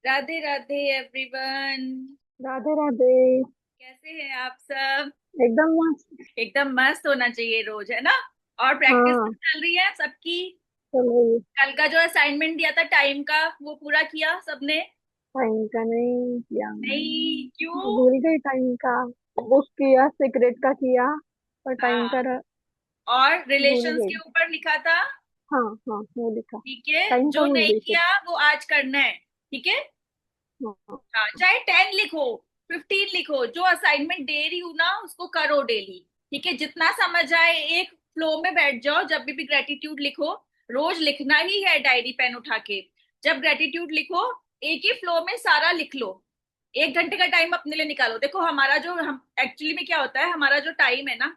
Radhe Radhe everyone. Radhe Radhe. कैसे हैं आप सब? एकदम मस्त। एकदम मस्त होना चाहिए रोज, है ना? और प्रैक्टिस हाँ, चल रही है सबकी? चल रही है। कल का जो असाइनमेंट दिया था टाइम का, वो पूरा किया सबने? टाइम का नहीं किया नहीं, मैंने, क्यों? भूल गई टाइम का। बुक किया, सीक्रेट का किया, पर टाइम हाँ। का और भूल रिलेशंस गई। के ऊपर लिखा था। हाँ हाँ, वो लिखा। ठीक है, टाइम का जो भूल नहीं गई फिर। किया वो आज करना है। ठीक है। हाँ हाँ, चाहे 10 लिखो, 15 लिखो, जो असाइनमेंट दे रही हूँ ना उसको करो डेली। ठीक है, जितना समझ आए एक फ्लो में बैठ जाओ। जब भी ग्रेटिट्यूड लिखो, रोज लिखना ही है डायरी पेन उठा के। जब ग्रेटिट्यूड लिखो, एक ही फ्लो में सारा लिख लो। 1 घंटे का टाइम अपने लिए निकालो। देखो, हमारा जो हम एक्चुअली में क्या होता है, हमारा जो टाइम है ना,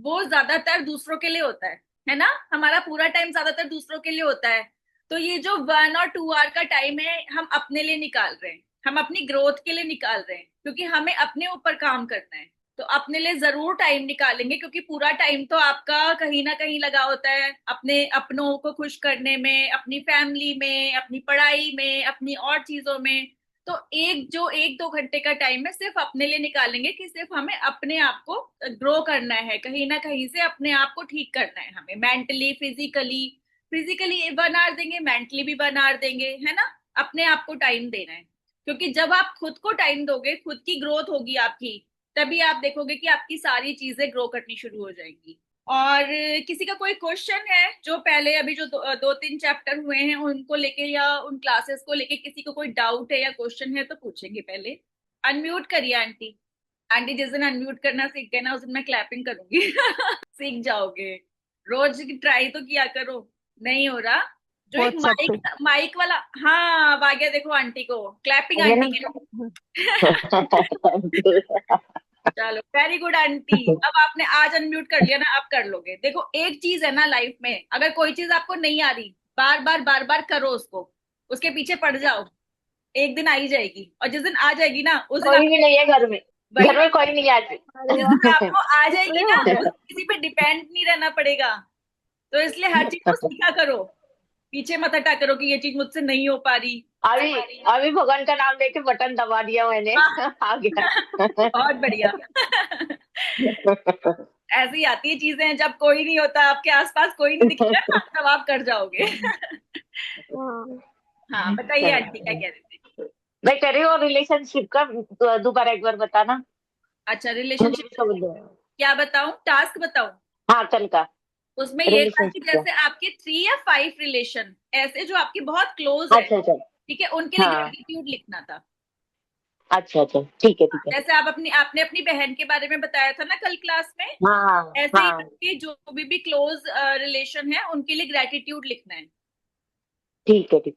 वो ज्यादातर दूसरों के लिए होता है ना? हमारा पूरा टाइम ज्यादातर दूसरों के लिए होता है। तो ये जो 1 और 2 आवर का टाइम है, हम अपने लिए निकाल रहे हैं। हम अपनी ग्रोथ के लिए निकाल रहे हैं, क्योंकि हमें अपने ऊपर काम करना है। तो अपने लिए जरूर टाइम निकालेंगे, क्योंकि पूरा टाइम तो आपका कहीं ना कहीं लगा होता है अपने अपनों को खुश करने में, अपनी फैमिली में, अपनी पढ़ाई में, अपनी और चीजों में। तो एक जो 1-2 घंटे का टाइम है, सिर्फ अपने लिए निकालेंगे कि सिर्फ हमें अपने आप को ग्रो करना है, कहीं ना कहीं से अपने आप को ठीक करना है, हमें मेंटली, फिजिकली। फिजिकली 1 आवर देंगे, मेंटली भी 1 आवर देंगे, है ना? अपने आप को टाइम देना है। क्योंकि जब आप खुद को टाइम दोगे, खुद की ग्रोथ होगी आपकी, तभी आप देखोगे कि आपकी सारी चीजें ग्रो करनी शुरू हो जाएंगी। और किसी का कोई क्वेश्चन है जो पहले अभी जो 2-3 चैप्टर हुए हैं उनको लेके, या उन क्लासेस को लेके किसी को कोई डाउट है या क्वेश्चन है, तो पूछेंगे पहले। अनम्यूट करिए आंटी। आंटी जिस दिन अनम्यूट करना सीख गए ना, उस दिन मैं क्लैपिंग करूंगी। सीख जाओगे। रोज ट्राई तो किया करो। नहीं हो रहा? जो एक व्हाट्सएप माइक पे। माइक वाला। हाँ, आ गया, देखो आंटी को क्लैपिंग ये आंटी ना। के। चलो, वेरी गुड आंटी। अब आपने आज अनम्यूट कर लिया ना, अब कर लोगे। देखो, एक चीज है ना लाइफ में, अगर कोई चीज आपको नहीं आ रही, बार बार करो उसको। उसके पीछे पड़ जाओ। एक दिन आ ही जाएगी, और जिस दिन आ जाएगी ना उस दिन कोई आप। भी नहीं है घर में। वही घर में वही। कोई नहीं है आज। अरे जिस दिन वाह, आपको आ जाएगी इसलिए ना, हो गया। उस दिन किसी पे डिपेंड नहीं रहना पड़ेगा। तो इसलिए हर चीज को सीखा करो। पीछे मत हटा करो कि ये चीज मुझसे नहीं हो पा रही। अभी अभी भगवान का नाम लेके बटन दबा दिया मैंने। हाँ। आ गया। बहुत बढ़िया। ऐसी आती है चीजें, जब कोई नहीं होता आपके आसपास, कोई नहीं दिखेगा ना, तब आप कर जाओगे। हाँ, हाँ, बताइए आंटी, क्या चलो, कह रहे थे? मैं कह रही हूँ रिलेशनशिप का दोबारा एक बार बताना। अच्छा, मुझे रिलेशनशिप। भी समझ नहीं आया। क्या बताऊं, टास्क बताऊं? हाँ, कल का उसमें ये था कि रिलेशनशिप का। जैसे आपके 3 या 5 रिलेशन ऐसे जो आपके बहुत क्लोज है, अच्छा अच्छा। ठीक है, उनके लिए हाँ। ग्रेटिट्यूड लिखना था। अच्छा अच्छा, ठीक है ठीक है। जैसे आप अपनी आपने अपनी बहन के बारे में बताया था ना कल क्लास में, हाँ ऐसे ही हाँ। आपके जो भी क्लोज रिलेशन है उनके लिए ग्रेटिट्यूड लिखना है। ठीक है ठीक।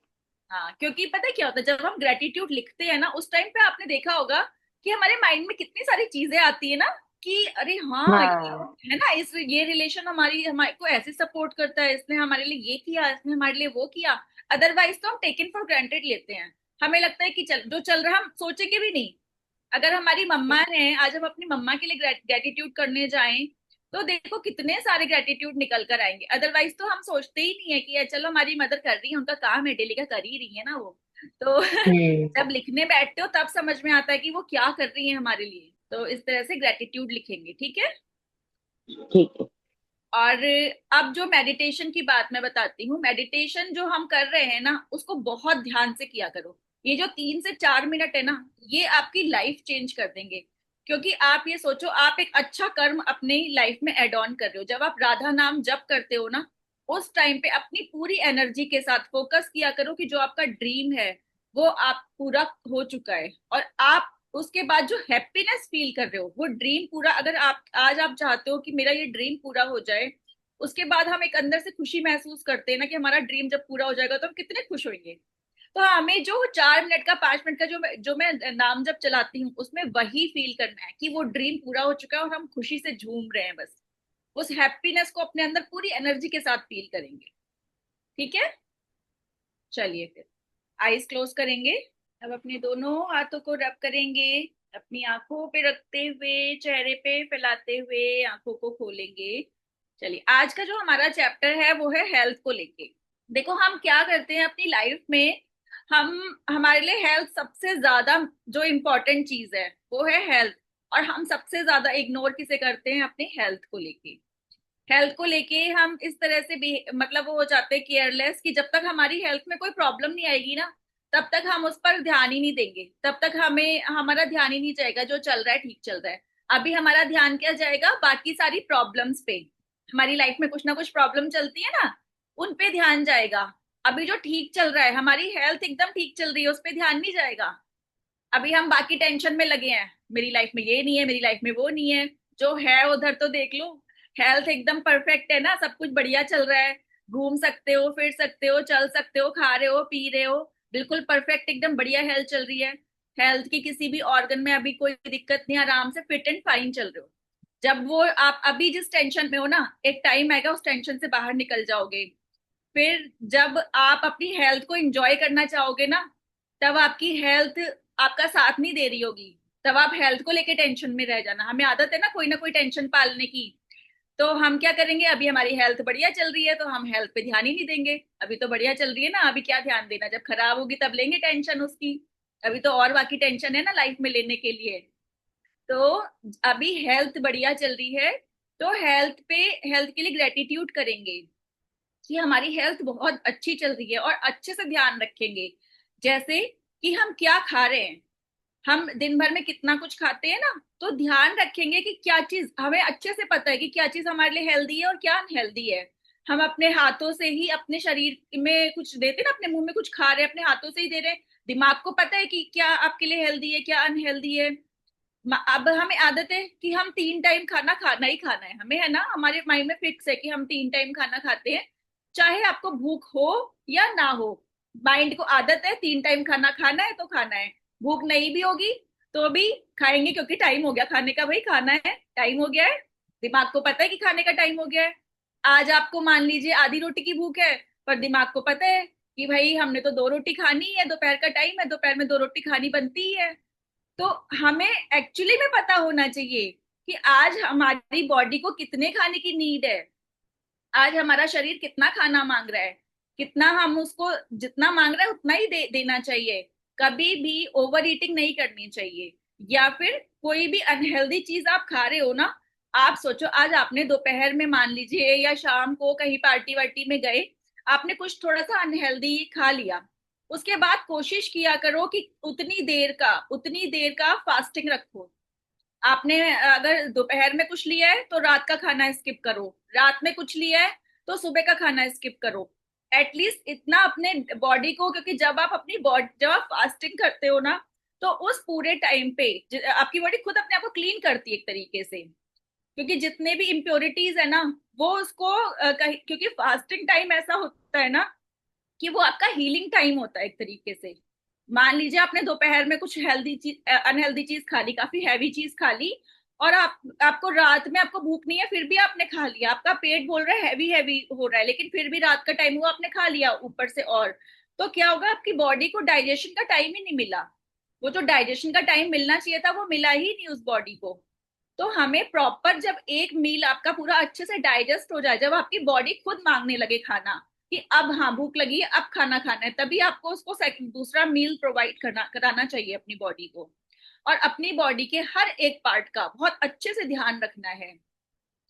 हाँ, क्योंकि पता है क्या होता है, जब हम ग्रेटिट्यूड लिखते हैं ना, उस टाइम पे आपने देखा होगा कि हमारे माइंड में कितनी सारी चीजें आती है ना, कि अरे हाँ, हाँ। है ना, इस ये रिलेशन हमारी हमारे को ऐसे सपोर्ट करता है, इसने हमारे लिए ये किया, इसने हमारे लिए वो किया। अदरवाइज तो हम टेकन फॉर ग्रांटेड लेते हैं। हमें लगता है कि चल जो चल रहा है हम सोचेंगे भी नहीं। अगर हमारी मम्मा है, आज हम अपनी मम्मा के लिए ग्रेटिट्यूड करने जाएं, तो देखो कितने सारे ग्रेटिट्यूड निकल कर आएंगे। अदरवाइज तो हम सोचते ही नहीं है कि चलो हमारी मदर कर रही है, उनका काम है, डेली का कर ही रही है ना वो। तो हम्म। जब लिखने बैठते हो तब समझ में आता है कि वो क्या कर रही है हमारे लिए। तो इस तरह से ग्रेटिट्यूड लिखेंगे, ठीक है? ठीक है। और अब जो मेडिटेशन की बात मैं बताती हूँ, मेडिटेशन जो हम कर रहे हैं ना, उसको बहुत ध्यान से किया करो। ये जो 3 से 4 मिनट है ना, ये आपकी लाइफ चेंज कर देंगे। क्योंकि आप ये सोचो, आप एक अच्छा कर्म अपनी लाइफ में एड ऑन कर रहे हो। जब आप राधा नाम जप करते हो ना, उस टाइम पे अपनी पूरी एनर्जी के साथ फोकस किया करो कि जो आपका ड्रीम है वो आप पूरा हो चुका है। और आप उसके बाद जो हैप्पीनेस फील कर रहे हो, वो ड्रीम पूरा, अगर आप आज आप चाहते हो कि मेरा ये ड्रीम पूरा हो जाए, उसके बाद हम एक अंदर से खुशी महसूस करते हैं ना कि हमारा ड्रीम जब पूरा हो जाएगा तो हम कितने खुश होंगे। तो हमें जो 4 मिनट का 5 मिनट का जो मैं नाम जब चलाती हूँ, उसमें वही फील करना है कि वो ड्रीम पूरा हो चुका है और हम खुशी से झूम रहे हैं बस। उस हैप्पीनेस को अपने अंदर पूरी एनर्जी के साथ फील करेंगे। ठीक है? चलिए फिर, आईज क्लोज करेंगे। अब अपने दोनों हाथों को रब करेंगे, अपनी आंखों पे रखते हुए, चेहरे पे फैलाते हुए आंखों को खोलेंगे। चलिए, आज का जो हमारा चैप्टर है वो है हेल्थ को लेके। देखो, हम क्या करते हैं अपनी लाइफ में, हमारे लिए हेल्थ सबसे ज्यादा जो इम्पोर्टेंट चीज है वो है हेल्थ। और हम सबसे ज्यादा इग्नोर किसे करते हैं? अपनी हेल्थ को लेके। हेल्थ को लेके हम इस तरह से भी मतलब वो हो जाते हैं केयरलेस कि जब तक हमारी हेल्थ में कोई प्रॉब्लम नहीं आएगी ना, तब तक हम उस पर ध्यान ही नहीं देंगे, तब तक हमें हमारा ध्यान ही नहीं जाएगा जो चल रहा है ठीक चल रहा है। अभी हमारा ध्यान क्या जाएगा? बाकी सारी प्रॉब्लम्स पे। हमारी लाइफ में कुछ ना कुछ प्रॉब्लम चलती है ना, उन पे ध्यान जाएगा। अभी जो ठीक चल रहा है, हमारी हेल्थ एकदम ठीक चल रही है, उस पे ध्यान नहीं जाएगा। अभी हम बाकी टेंशन में लगे हैं, मेरी लाइफ में ये नहीं है, मेरी लाइफ में वो नहीं है। जो है उधर तो देख लो, हेल्थ एकदम परफेक्ट है ना, सब कुछ बढ़िया चल रहा है। घूम सकते हो, फिर सकते हो, चल सकते हो, खा रहे हो, पी रहे हो, बिल्कुल परफेक्ट एकदम बढ़िया हेल्थ चल रही है। हेल्थ की किसी भी ऑर्गन में अभी कोई दिक्कत नहीं, आराम से फिट एंड फाइन चल रहे हो। जब वो आप अभी जिस टेंशन में हो ना, एक टाइम आएगा उस टेंशन से बाहर निकल जाओगे। फिर जब आप अपनी हेल्थ को एंजॉय करना चाहोगे ना, तब आपकी हेल्थ आपका साथ नहीं दे रही होगी, तब आप हेल्थ को लेके टेंशन में रह जाना। हमें आदत है ना कोई टेंशन पालने की। तो हम क्या करेंगे? अभी हमारी हेल्थ बढ़िया चल रही है तो हम हेल्थ पे ध्यान ही नहीं देंगे। अभी तो बढ़िया चल रही है ना, अभी क्या ध्यान देना, जब खराब होगी तब लेंगे टेंशन उसकी। अभी तो और बाकी टेंशन है ना लाइफ में लेने के लिए। तो अभी हेल्थ बढ़िया चल रही है, तो हेल्थ के लिए ग्रेटिट्यूड करेंगे कि हमारी हेल्थ बहुत अच्छी चल रही है, और अच्छे से ध्यान रखेंगे। जैसे कि हम क्या खा रहे हैं, हम दिन भर में कितना कुछ खाते हैं ना, तो ध्यान रखेंगे कि क्या चीज हमें अच्छे से पता है कि क्या चीज हमारे लिए हेल्दी है और क्या अनहेल्दी है। हम अपने हाथों से ही अपने शरीर में कुछ देते हैं ना, अपने मुंह में कुछ खा रहे हैं, अपने हाथों से ही दे रहे हैं। दिमाग को पता है कि क्या आपके लिए हेल्दी है, क्या अनहेल्दी है। अब हमें आदत है कि हम 3 टाइम खाना खाना ही खाना है, हमें है ना, हमारे माइंड में फिक्स है कि हम 3 टाइम खाना खाते हैं। चाहे आपको भूख हो या ना हो, माइंड को आदत है 3 टाइम खाना खाना है तो खाना है। भूख नहीं भी होगी तो भी खाएंगे, क्योंकि टाइम हो गया खाने का, भाई खाना है, टाइम हो गया है। दिमाग को पता है कि खाने का टाइम हो गया है। आज आपको मान लीजिए आधी रोटी की भूख है, पर दिमाग को पता है कि भाई हमने तो 2 रोटी खानी है, दोपहर का टाइम है, दोपहर में 2 रोटी खानी बनती ही है। तो हमें एक्चुअली में पता होना चाहिए कि आज हमारी बॉडी को कितने खाने की नीड है, आज हमारा शरीर कितना खाना मांग रहा है, कितना हम उसको जितना मांग रहा है उतना ही देना चाहिए। कभी भी ओवर ईटिंग नहीं करनी चाहिए। या फिर कोई भी अनहेल्दी चीज आप खा रहे हो ना, आप सोचो आज आपने दोपहर में मान लीजिए या शाम को कहीं पार्टी वार्टी में गए, आपने कुछ थोड़ा सा अनहेल्दी खा लिया। उसके बाद कोशिश किया करो कि उतनी देर का फास्टिंग रखो। आपने अगर दोपहर में कुछ लिया है तो रात का खाना स्किप करो, रात में कुछ लिया है तो सुबह का खाना स्किप करो। एटलीस्ट इतना अपने बॉडी को, क्योंकि जब आप फास्टिंग करते हो ना, तो उस पूरे टाइम पे आपकी बॉडी खुद अपने आप को क्लीन करती है एक तरीके से। क्योंकि जितने भी इम्प्योरिटीज है ना, वो उसको क्योंकि फास्टिंग टाइम ऐसा होता है ना कि वो आपका हीलिंग टाइम होता है एक तरीके से। मान लीजिए आपने दोपहर में कुछ हेल्दी चीज अनहेल्दी चीज खा ली, काफी हैवी चीज खा ली, और आपको रात में आपको भूख नहीं है फिर भी आपने खा लिया, आपका पेट बोल रहा है हैवी हैवी हो रहा है, लेकिन फिर भी रात का टाइम हुआ आपने खा लिया ऊपर से। और तो क्या होगा? आपकी बॉडी को डाइजेशन का टाइम ही नहीं मिला। वो जो डाइजेशन का टाइम मिलना चाहिए था वो मिला ही नहीं उस बॉडी को। तो हमें प्रॉपर जब एक मील आपका पूरा अच्छे से डाइजेस्ट हो जाए, जब आपकी बॉडी खुद मांगने लगे खाना कि अब हाँ भूख लगी है, अब खाना खाना है, तभी आपको उसको दूसरा मील प्रोवाइड कराना चाहिए अपनी बॉडी को। और अपनी बॉडी के हर एक पार्ट का बहुत अच्छे से ध्यान रखना है।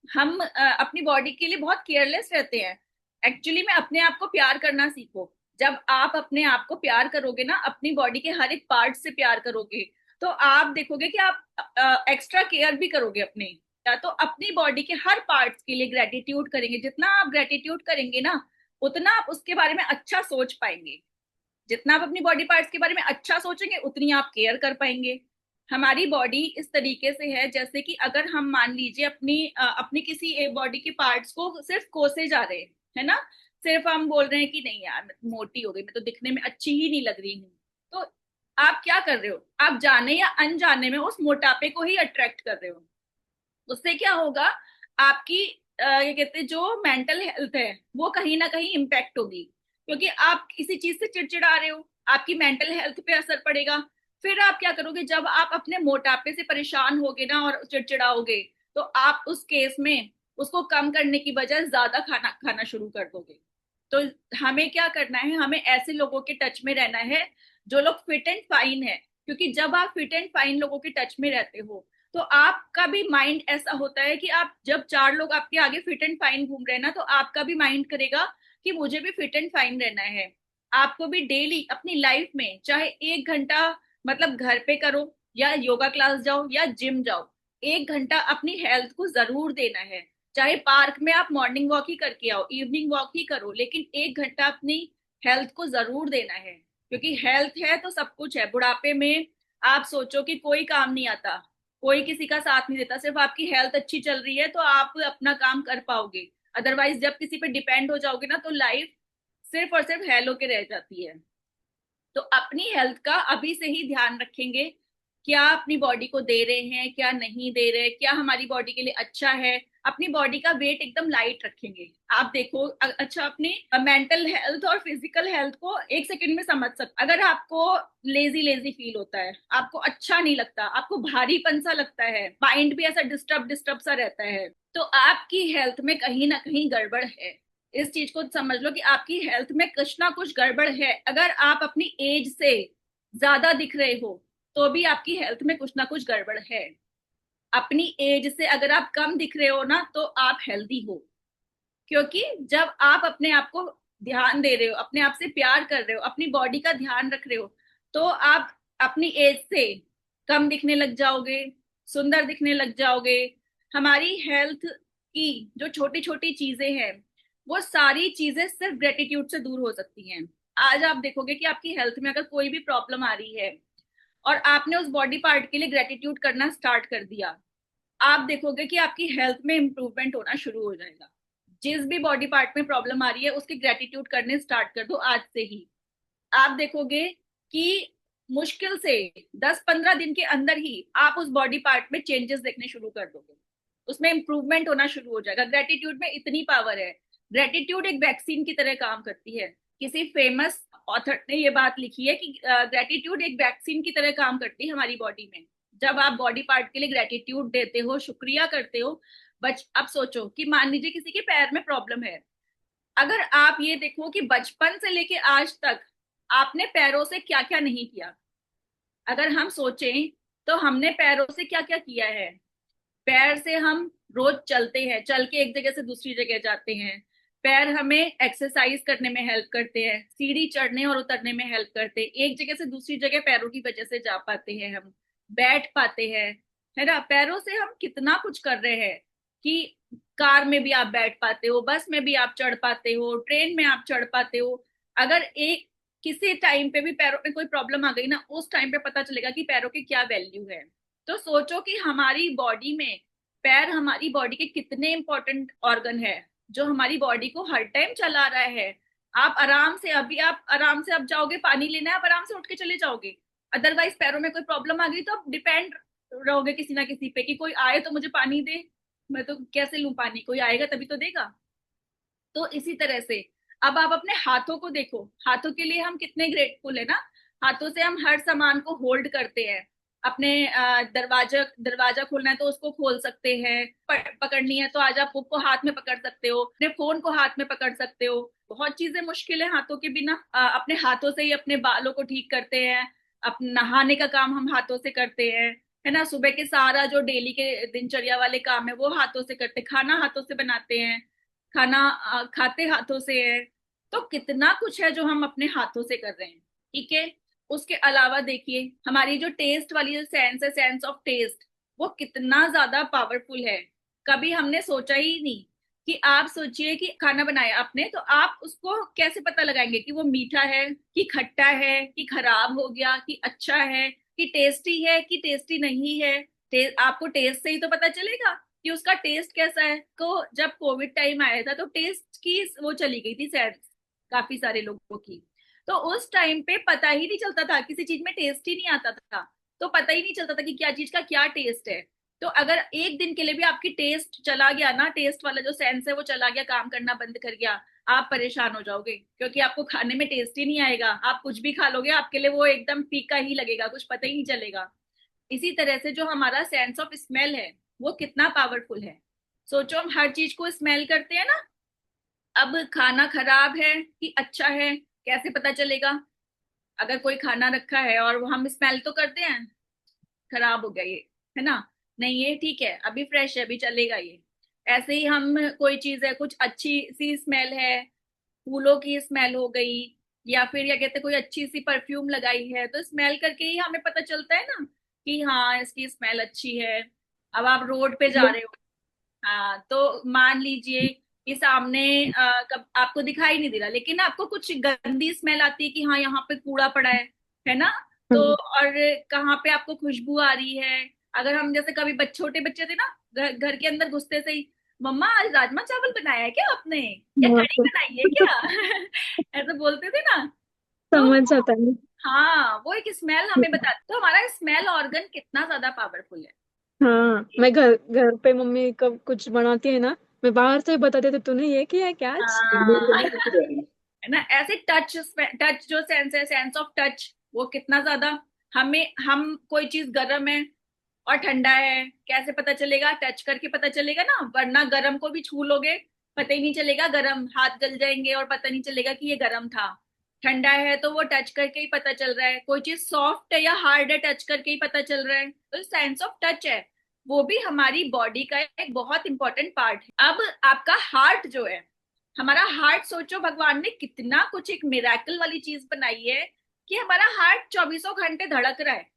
हम अपनी बॉडी के लिए बहुत केयरलेस रहते हैं। एक्चुअली में अपने आप को प्यार करना सीखो। जब आप अपने आप को प्यार करोगे ना, अपनी बॉडी के हर एक पार्ट से प्यार करोगे, तो आप देखोगे कि आप एक्स्ट्रा केयर भी करोगे अपने। या तो अपनी बॉडी के हर पार्ट्स के लिए ग्रेटिट्यूड करेंगे, जितना आप ग्रेटिट्यूड करेंगे ना, उतना आप उसके बारे में अच्छा सोच पाएंगे। जितना आप अपनी बॉडी पार्ट्स के बारे में अच्छा सोचेंगे उतनी आप केयर कर पाएंगे। हमारी बॉडी इस तरीके से है, जैसे कि अगर हम मान लीजिए अपनी किसी बॉडी के पार्ट्स को सिर्फ कोसे जा रहे हैं, है ना, सिर्फ हम बोल रहे हैं कि नहीं यार मैं मोटी हो गई, मैं तो दिखने में अच्छी ही नहीं लग रही हूँ। तो आप क्या कर रहे हो? आप जाने या अनजाने में उस मोटापे को ही अट्रैक्ट कर रहे हो। उससे क्या होगा? आपकी ये कहते हैं जो मेंटल हेल्थ है वो कहीं ना कहीं इम्पेक्ट होगी, क्योंकि आप किसी चीज से चिड़चिड़ा रहे हो, आपकी मेंटल हेल्थ पे असर पड़ेगा। फिर आप क्या करोगे? जब आप अपने मोटापे से परेशान होगे ना और चिड़चिड़ाओगे, तो आप उस केस में उसको कम करने की बजाय ज्यादा खाना खाना शुरू कर दोगे। तो हमें क्या करना है, हमें ऐसे लोगों के टच में रहना है जो लोग फिट एंड फाइन है, क्योंकि जब आप फिट एंड फाइन लोगों के टच में रहते हो तो आपका भी माइंड ऐसा होता है कि आप जब चार लोग आपके आगे फिट एंड फाइन घूम रहे हैं ना, तो आपका भी माइंड करेगा कि मुझे भी फिट एंड फाइन रहना है। आपको भी डेली अपनी लाइफ में चाहे 1 घंटा, मतलब घर पे करो या योगा क्लास जाओ या जिम जाओ, 1 घंटा अपनी हेल्थ को जरूर देना है। चाहे पार्क में आप मॉर्निंग वॉक ही करके आओ, इवनिंग वॉक ही करो, लेकिन 1 घंटा अपनी हेल्थ को जरूर देना है, क्योंकि हेल्थ है तो सब कुछ है। बुढ़ापे में आप सोचो कि कोई काम नहीं आता, कोई किसी का साथ नहीं देता, सिर्फ आपकी हेल्थ अच्छी चल रही है तो आप अपना काम कर पाओगे। अदरवाइज जब किसी पे डिपेंड हो जाओगे ना, तो लाइफ सिर्फ और सिर्फ हेल होके रह जाती है। तो अपनी हेल्थ का अभी से ही ध्यान रखेंगे, क्या अपनी बॉडी को दे रहे हैं, क्या नहीं दे रहे, क्या हमारी बॉडी के लिए अच्छा है। अपनी बॉडी का वेट एकदम लाइट रखेंगे। आप देखो अच्छा, अपनी मेंटल हेल्थ और फिजिकल हेल्थ को 1 सेकंड में समझ सकते। अगर आपको लेजी लेजी फील होता है, आपको अच्छा नहीं लगता, आपको भारीपन सा लगता है, माइंड भी ऐसा डिस्टर्ब डिस्टर्ब सा रहता है, तो आपकी हेल्थ में कहीं ना कहीं गड़बड़ है। इस चीज को समझ लो कि आपकी हेल्थ में कुछ ना कुछ गड़बड़ है। अगर आप अपनी एज से ज्यादा दिख रहे हो तो भी आपकी हेल्थ में कुछ ना कुछ गड़बड़ है। अपनी एज से अगर आप कम दिख रहे हो ना, तो आप हेल्दी हो। क्योंकि जब आप अपने आप को ध्यान दे रहे हो, अपने आप से प्यार कर रहे हो, अपनी बॉडी का ध्यान रख रहे हो, तो आप अपनी एज से कम दिखने लग जाओगे, सुंदर दिखने लग जाओगे। हमारी हेल्थ की जो छोटी छोटी चीजें हैं, वो सारी चीजें सिर्फ ग्रेटिट्यूड से दूर हो सकती हैं। आज आप देखोगे कि आपकी हेल्थ में अगर कोई भी प्रॉब्लम आ रही है और आपने उस बॉडी पार्ट के लिए ग्रेटिट्यूड करना स्टार्ट कर दिया, आप देखोगे कि आपकी हेल्थ में इंप्रूवमेंट होना शुरू हो जाएगा। जिस भी बॉडी पार्ट में प्रॉब्लम आ रही है उसकी ग्रेटिट्यूड करने स्टार्ट कर दो आज से ही। आप देखोगे कि मुश्किल से 10-15 दिन के अंदर ही आप उस बॉडी पार्ट में चेंजेस देखने शुरू कर दोगे, उसमें इंप्रूवमेंट होना शुरू हो जाएगा। ग्रेटिट्यूड में इतनी पावर है। ग्रेटिट्यूड एक वैक्सीन की तरह काम करती है। किसी फेमस ऑथर ने ये बात लिखी है कि ग्रेटिट्यूड एक वैक्सीन की तरह काम करती है हमारी बॉडी में। जब आप बॉडी पार्ट के लिए ग्रेटिट्यूड देते हो, शुक्रिया करते हो। अब सोचो कि मान लीजिए किसी के पैर में प्रॉब्लम है, अगर आप ये देखो कि बचपन से लेके आज तक आपने पैरों से क्या क्या नहीं किया। अगर हम सोचें तो हमने पैरों से क्या क्या किया है। पैर से हम रोज चलते हैं, चल के एक जगह से दूसरी जगह जाते हैं। पैर हमें एक्सरसाइज करने में हेल्प करते हैं, सीढ़ी चढ़ने और उतरने में हेल्प करते हैं। एक जगह से दूसरी जगह पैरों की वजह से जा पाते हैं, हम बैठ पाते हैं, है ना। पैरों से हम कितना कुछ कर रहे हैं कि कार में भी आप बैठ पाते हो, बस में भी आप चढ़ पाते हो, ट्रेन में आप चढ़ पाते हो। अगर एक किसी टाइम पे भी पैरों में कोई प्रॉब्लम आ गई ना, उस टाइम पे पता चलेगा कि पैरों की क्या वैल्यू है। तो सोचो कि हमारी बॉडी में पैर हमारी बॉडी के कितने इंपॉर्टेंट ऑर्गन है, जो हमारी बॉडी को हर टाइम चला रहा है। आप आराम से अब जाओगे पानी लेना है, आप आराम से उठ के चले जाओगे। अदरवाइज पैरों में कोई प्रॉब्लम आ गई तो आप डिपेंड रहोगे किसी ना किसी पे कि कोई आए तो मुझे पानी दे, मैं तो कैसे लूं पानी, कोई आएगा तभी तो देगा। तो इसी तरह से अब आप अपने हाथों को देखो, हाथों के लिए हम कितने ग्रेटफुल है ना। हाथों से हम हर सामान को होल्ड करते हैं। अपने दरवाजा दरवाजा खोलना है तो उसको खोल सकते हैं, पकड़नी है तो आज आप बुक को हाथ में पकड़ सकते हो, अपने फोन को हाथ में पकड़ सकते हो। बहुत चीजें मुश्किल है हाथों के बिना। अपने हाथों से ही अपने बालों को ठीक करते हैं, अपने नहाने का काम हम हाथों से करते हैं, है ना। सुबह के सारा जो डेली के दिनचर्या वाले काम है वो हाथों से करते, खाना हाथों से बनाते हैं, खाना खाते हाथों से है। तो कितना कुछ है जो हम अपने हाथों से कर रहे हैं, ठीक है। उसके अलावा देखिए हमारी जो टेस्ट वाली जो सेंस है, सेंस ऑफ टेस्ट, वो कितना ज्यादा पावरफुल है। कभी हमने सोचा ही नहीं कि आप सोचिए कि खाना बनाया आपने तो आप उसको कैसे पता लगाएंगे कि वो मीठा है कि खट्टा है कि खराब हो गया कि अच्छा है कि टेस्टी है कि टेस्टी नहीं है। आपको टेस्ट से ही तो पता चलेगा कि उसका टेस्ट कैसा है। तो जब कोविड टाइम आया था तो टेस्ट की वो चली गई थी सैर, काफी सारे लोगों की। तो उस टाइम पे पता ही नहीं चलता था, किसी चीज में टेस्ट ही नहीं आता था। तो पता ही नहीं चलता था कि क्या चीज का क्या टेस्ट है। तो अगर एक दिन के लिए भी आपकी टेस्ट चला गया ना, टेस्ट वाला जो सेंस है वो चला गया, काम करना बंद कर गया, आप परेशान हो जाओगे, क्योंकि आपको खाने में टेस्ट ही नहीं आएगा। आप कुछ भी खा लोगे आपके लिए वो एकदम फीका ही लगेगा, कुछ पता ही नहीं चलेगा। इसी तरह से जो हमारा सेंस ऑफ स्मेल है वो कितना पावरफुल है। सोचो हम हर चीज को स्मेल करते हैं ना। अब खाना खराब है कि अच्छा है कैसे पता चलेगा? अगर कोई खाना रखा है और वो हम स्मेल तो करते हैं, खराब हो गया ये, है ना? नहीं ये ठीक है, अभी फ्रेश है, अभी चलेगा ये। ऐसे ही हम, कोई चीज है, कुछ अच्छी सी स्मेल है, फूलों की स्मेल हो गई, या फिर या कहते हैं कोई अच्छी सी परफ्यूम लगाई है, तो स्मेल करके ही हमें पता चलता है ना कि हाँ इसकी स्मेल अच्छी है। अब आप रोड पे जा रहे हो, हाँ, तो मान लीजिए कि सामने कब आपको दिखाई नहीं दे रहा, लेकिन आपको कुछ गंदी स्मेल आती है कि हाँ यहाँ पे कूड़ा पड़ा है ना? तो हम्म। और कहाँ पे आपको खुशबू आ रही है? अगर हम जैसे कभी छोटे बच्चे थे ना, घर के अंदर घुसते से ही, मम्मा आज राजमा चावल बनाया है क्या आपने, या कढ़ी बनाई है क्या? ऐसे बोलते थे ना। तो समझ जाता है। हाँ, वो एक स्मेल हमें बताती, तो हमारा स्मेल ऑर्गन कितना ज्यादा पावरफुल है। हाँ, मैं घर घर पे मम्मी कब कुछ बनाती है ना, मैं बाहर से बता देती तूने ये किया है क्या आज। हाँ है ना? ऐसे टच जो सेंस है, सेंस ऑफ टच, वो कितना ज्यादा हमें, हम कोई चीज गर्म है और ठंडा है कैसे पता चलेगा? टच करके पता चलेगा ना, वरना गर्म को भी छू लोगे, पता ही नहीं चलेगा, गर्म हाथ जल जाएंगे और पता नहीं चलेगा कि ये गर्म था। ठंडा है तो वो टच करके ही पता चल रहा है, कोई चीज सॉफ्ट है या हार्ड है टच करके ही पता चल रहा है, तो सेंस ऑफ टच है, वो भी हमारी बॉडी का एक बहुत इंपॉर्टेंट पार्ट है। अब आपका हार्ट जो है, हमारा हार्ट, सोचो भगवान ने कितना कुछ एक मिराकल वाली चीज बनाई है कि हमारा हार्ट चौबीसों घंटे धड़क रहा है,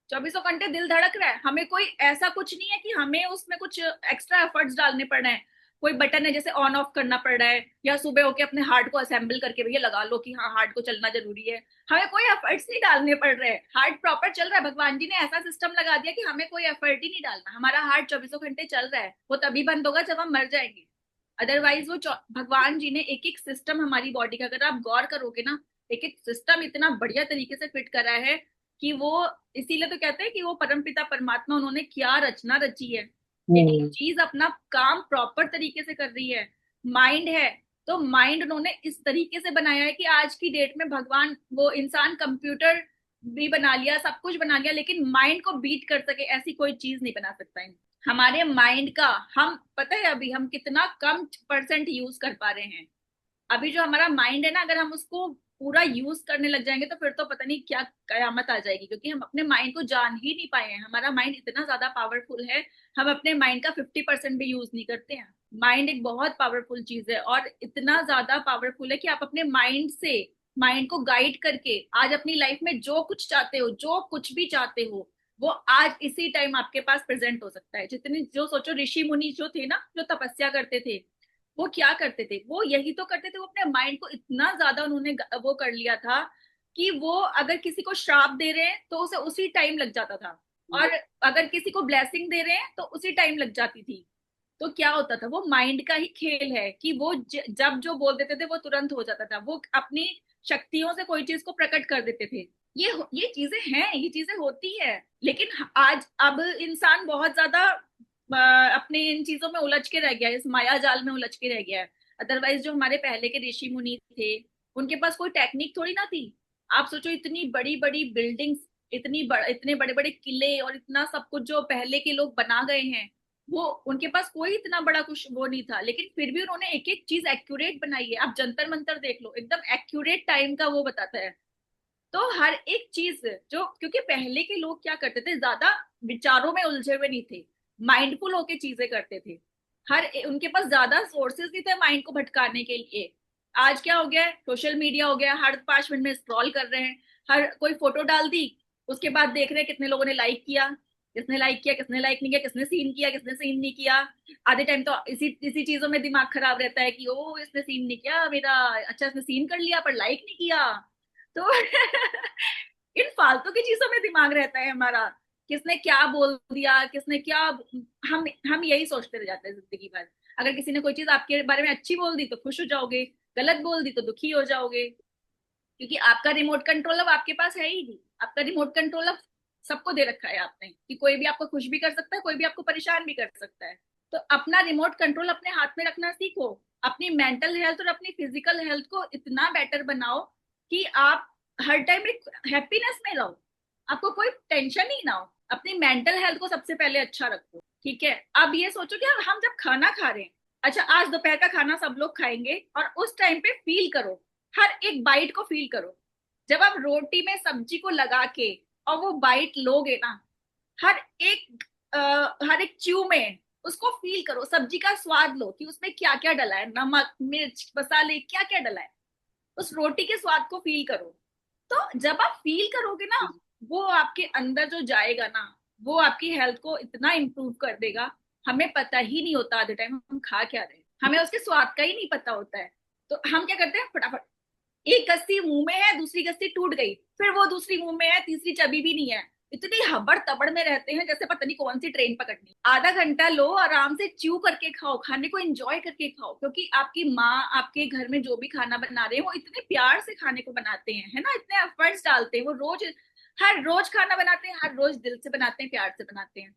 चौबीसों घंटे दिल धड़क रहा है। हमें कोई ऐसा कुछ नहीं है कि हमें उसमें कुछ एक्स्ट्रा एफर्ट्स डालने पड़ रहे हैं, कोई बटन है जैसे ऑन ऑफ करना पड़ रहा है, या सुबह होके अपने हार्ट को असेंबल करके भैया लगा लो कि हाँ हार्ट को चलना जरूरी है। हमें कोई एफर्ट्स नहीं डालने पड़ रहे हैं, हार्ट प्रॉपर चल रहा है, भगवान जी ने ऐसा सिस्टम लगा दिया कि हमें कोई एफर्ट ही नहीं डालना, हमारा हार्ट चौबीसों घंटे चल रहा है। वो तभी बंद होगा जब हम मर जाएंगे, अदरवाइज वो भगवान जी ने एक एक सिस्टम हमारी बॉडी का, अगर आप गौर करोगे ना, एक एक सिस्टम इतना बढ़िया तरीके से फिट करा है कि वो, इसीलिए तो कहते हैं कि वो परमपिता परमात्मा, उन्होंने क्या रचना रची है, एक एक चीज अपना काम प्रॉपर तरीके से कर रही है। माइंड है, तो माइंड उन्होंने इस तरीके से बनाया है कि आज की डेट में भगवान, वो इंसान कंप्यूटर भी बना लिया, सब कुछ बना लिया, लेकिन माइंड को बीट कर सके ऐसी कोई चीज नहीं बना सकता है। हमारे माइंड का, हम पता है अभी हम कितना कम परसेंट यूज कर पा रहे हैं। अभी जो हमारा माइंड है ना, अगर हम उसको पूरा यूज करने लग जाएंगे तो फिर तो पता नहीं क्या कयामत आ जाएगी, क्योंकि हम अपने माइंड को जान ही नहीं पाए हैं। हमारा माइंड इतना ज्यादा पावरफुल है, हम अपने माइंड का 50% भी यूज नहीं करते हैं। माइंड एक बहुत पावरफुल चीज है, और इतना ज्यादा पावरफुल है कि आप अपने माइंड से, माइंड को गाइड करके आज अपनी लाइफ में जो कुछ चाहते हो, जो कुछ भी चाहते हो, वो आज इसी टाइम आपके पास प्रेजेंट हो सकता है। जितनी, जो सोचो ऋषि मुनि जो थे ना, जो तपस्या करते थे, वो क्या करते थे? वो यही तो करते थे, वो अपने माइंड को इतना ज्यादा उन्होंने वो कर लिया था कि वो अगर किसी को श्राप दे रहे हैं तो उसे उसी टाइम लग जाता था, और अगर किसी को ब्लेसिंग दे रहे हैं तो उसी टाइम लग जाती थी। तो क्या होता था, वो माइंड का ही खेल है कि वो जब जो बोल देते थे वो तुरंत हो जाता था, वो अपनी शक्तियों से कोई चीज को प्रकट कर देते थे। ये चीजें हैं, ये चीजें होती है, लेकिन आज अब इंसान बहुत ज्यादा अपने इन चीजों में उलझ के रह गया है, इस माया जाल में उलझ के रह गया है। अदरवाइज जो हमारे पहले के ऋषि मुनि थे, उनके पास कोई टेक्निक थोड़ी ना थी। आप सोचो इतनी बड़ी बड़ी बिल्डिंग्स, इतने बड़े बड़े किले और इतना सब कुछ जो पहले के लोग बना गए हैं, वो उनके पास कोई इतना बड़ा कुछ वो नहीं था, लेकिन फिर भी उन्होंने एक एक चीज एक्यूरेट बनाई है। आप जंतर मंतर देख लो, एकदम एक्यूरेट टाइम का वो बताता है। तो हर एक चीज जो, क्योंकि पहले के लोग क्या करते थे, ज्यादा विचारों में उलझे हुए नहीं थे, माइंडफुल होके चीजें करते थे। उनके पास ज्यादा सोर्सेज नहीं थे माइंड को भटकाने के लिए। आज क्या हो गया है, सोशल मीडिया हो गया, हर 5 मिनट में स्क्रॉल कर रहे हैं, हर कोई फोटो डाल दी, उसके बाद देख रहे हैं कितने लोगों ने लाइक किया, किसने लाइक किया, किसने लाइक नहीं किया, किसने सीन किया, किसने सीन नहीं किया। आधे टाइम तो इसी इसी चीजों में दिमाग खराब रहता है कि ओ इसने सीन नहीं किया मेरा, अच्छा इसने सीन कर लिया पर लाइक नहीं किया। तो इन फालतू की चीजों में दिमाग रहता है हमारा, किसने क्या बोल दिया, किसने क्या, हम यही सोचते रह जाते हैं जिंदगी भर। अगर किसी ने कोई चीज आपके बारे में अच्छी बोल दी तो खुश हो जाओगे, गलत बोल दी तो दुखी हो जाओगे, क्योंकि आपका रिमोट कंट्रोल अब आपके पास है ही नहीं। आपका रिमोट कंट्रोल अब सबको दे रखा है आपने, कि कोई भी आपको खुश भी कर सकता है, कोई भी आपको परेशान भी कर सकता है। तो अपना रिमोट कंट्रोल अपने हाथ में रखना सीखो, अपनी मेंटल हेल्थ और अपनी फिजिकल हेल्थ को इतना बेटर बनाओ कि आप हर टाइम एक हैप्पीनेस में रहो, आपको कोई टेंशन ही ना हो। अपनी मेंटल हेल्थ को सबसे पहले अच्छा रखो, ठीक है? अब ये सोचो कि हम जब खाना खा रहे हैं, अच्छा, आज दोपहर का खाना सब लोग खाएंगे और उस टाइम पे फील करो, हर एक बाइट को फील करो। जब आप रोटी में सब्जी को लगा के और वो बाइट लोगे ना, हर एक हर एक च्यू में उसको फील करो, सब्जी का स्वाद लो कि उसमें क्या क्या डला है, नमक मिर्च मसाले क्या क्या डला है, उस रोटी के स्वाद को फील करो। तो जब आप फील करोगे ना, वो आपके अंदर जो जाएगा ना, वो आपकी हेल्थ को इतना इम्प्रूव कर देगा। हमें पता ही नहीं होता आधे टाइम हम खा क्या रहे हैं, हमें उसके स्वाद का ही नहीं पता होता है। तो हम क्या करते हैं, फटाफट एक गस्ती मुंह में है, दूसरी गस्ती टूट गई, फिर वो दूसरी मुंह में है, तीसरी चबी भी नहीं है, इतनी हबड़ तबड़ में रहते हैं जैसे पता नहीं कौन सी ट्रेन पकड़नी। आधा घंटा लो, आराम से च्यू करके खाओ, खाने को एंजॉय करके खाओ, क्योंकि आपकी माँ आपके घर में जो भी खाना बना रहे हैं वो इतने प्यार से खाने को बनाते हैं, है ना, इतने एफर्ट्स डालते हैं, वो रोज हर रोज खाना बनाते हैं, हर रोज दिल से बनाते हैं, प्यार से बनाते हैं।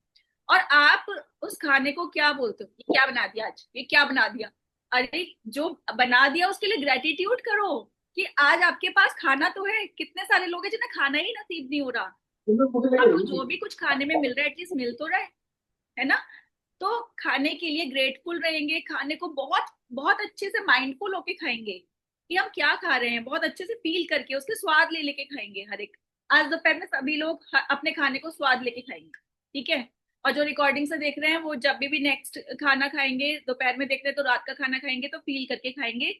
और आप उस खाने को क्या बोलते हो, ये क्या बना दिया आज, ये क्या बना दिया। अरे जो बना दिया उसके लिए ग्रेटिट्यूड करो कि आज आपके पास खाना तो है। कितने सारे लोग हैं जिन्हें खाना ही नसीब नहीं हो रहा, आपको जो भी कुछ खाने में मिल रहा है एटलीस्ट मिल तो रहा है ना। तो खाने के लिए ग्रेटफुल रहेंगे, खाने को बहुत बहुत अच्छे से माइंडफुल होके खाएंगे कि हम क्या खा रहे हैं, बहुत अच्छे से फील करके उसके स्वाद ले लेके खाएंगे हर एक। आज दोपहर में सभी लोग अपने खाने को स्वाद लेके खाएंगे, ठीक है। और जो रिकॉर्डिंग से देख रहे हैं वो जब भी नेक्स्ट खाना खाएंगे, दोपहर में देख रहे हैं तो रात का खाना खाएंगे तो फील करके खाएंगे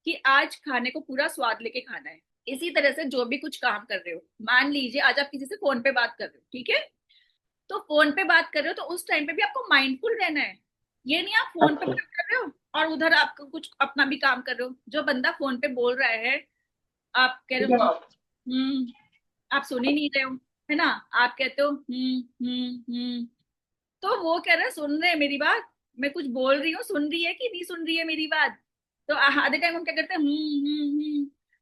कि आज खाने को पूरा स्वाद लेके खाना है। इसी तरह से जो भी कुछ काम कर रहे हो, मान लीजिए आज आप किसी से फोन पे बात कर रहे हो, ठीक है, तो फोन पे बात कर रहे हो तो उस टाइम पे भी आपको माइंडफुल रहना है। ये नहीं आप फोन पे अच्छा। बात कर रहे हो और उधर आप कुछ अपना भी काम कर रहे हो। जो बंदा फोन पे बोल रहा है, आप कह रहे हो आप सुन ही नहीं रहे हो, है ना, आप कहते हो तो वो कह रहा है सुन रहे हैं मेरी बात, मैं कुछ बोल रही हूँ, सुन रही है कि नहीं सुन रही है मेरी बात। तो आधे टाइम हम क्या करते हैं,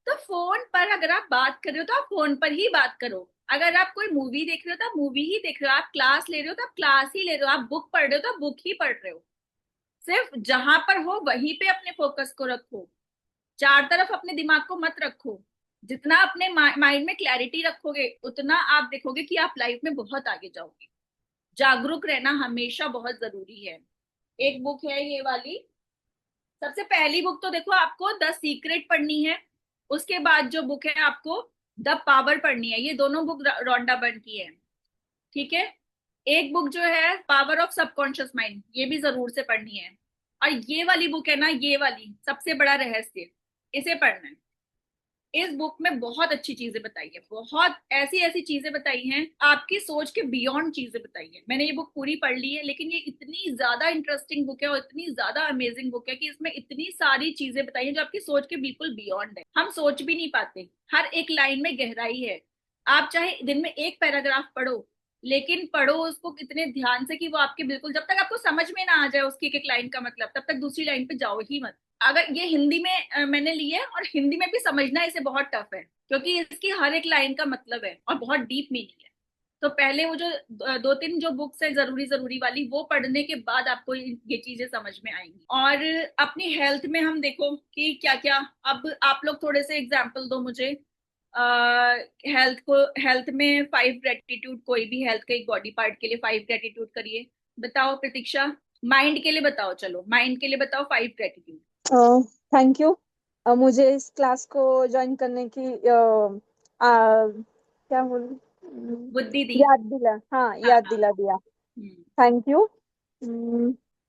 तो फोन पर अगर आप बात कर रहे हो तो आप फोन पर ही बात करो। अगर आप कोई मूवी देख रहे हो तो आप मूवी ही देख रहे हो, आप क्लास ले रहे हो तो आप क्लास ही ले रहे हो, आप बुक पढ़ रहे हो तो आप बुक ही पढ़ रहे हो। सिर्फ जहां पर हो वहीं पे अपने फोकस को रखो, चार तरफ अपने दिमाग को मत रखो। जितना अपने माइंड में क्लैरिटी रखोगे उतना आप देखोगे कि आप लाइफ में बहुत आगे जाओगे। जागरूक रहना हमेशा बहुत जरूरी है। एक बुक है ये वाली, सबसे पहली बुक तो देखो आपको द सीक्रेट पढ़नी है, उसके बाद जो बुक है आपको द पावर पढ़नी है। ये दोनों बुक रोंडा बर्न की है, ठीक है। एक बुक जो है पावर ऑफ सबकॉन्शियस माइंड, ये भी जरूर से पढ़नी है। और ये वाली बुक है ना, ये वाली सबसे बड़ा रहस्य, इसे पढ़ना है। इस बुक में बहुत अच्छी चीजें बताई है, बहुत ऐसी ऐसी चीजें बताई हैं, आपकी सोच के बियॉन्ड चीजें बताई है। मैंने ये बुक पूरी पढ़ ली है, लेकिन ये इतनी ज्यादा इंटरेस्टिंग बुक है और इतनी ज्यादा अमेजिंग बुक है कि इसमें इतनी सारी चीजें बताई हैं जो आपकी सोच के बिल्कुल बियॉन्ड है, हम सोच भी नहीं पाते। हर एक लाइन में गहराई है। आप चाहे दिन में एक पैराग्राफ पढ़ो, लेकिन पढ़ो उसको कितने ध्यान से कि वो आपके बिल्कुल, जब तक आपको समझ में ना आ जाए उसकी एक एक लाइन का मतलब, तब तक दूसरी लाइन पे जाओ ही मत। अगर ये हिंदी में मैंने ली है, और हिंदी में भी समझना इसे बहुत टफ है क्योंकि इसकी हर एक लाइन का मतलब है और बहुत डीप मीनिंग है। तो पहले वो जो दो तीन जो बुक्स है जरूरी जरूरी वाली, वो पढ़ने के बाद आपको ये चीजें समझ में आएंगी। और अपनी हेल्थ में हम देखो कि क्या क्या, अब आप लोग थोड़े से एग्जाम्पल दो मुझे। हेल्थ को, हेल्थ में 5 ग्रेटिट्यूड, कोई भी हेल्थ के एक बॉडी पार्ट के लिए 5 ग्रेटिट्यूड करिए। बताओ प्रतीक्षा, माइंड के लिए बताओ, चलो माइंड के लिए बताओ 5 ग्रेटिट्यूड। थैंक यू मुझे इस क्लास को ज्वाइन करने की क्या बोलूं, बुद्धि दी। याद दिला, हाँ हाँ याद हाँ। दिला दिया। हम्म। Thank you.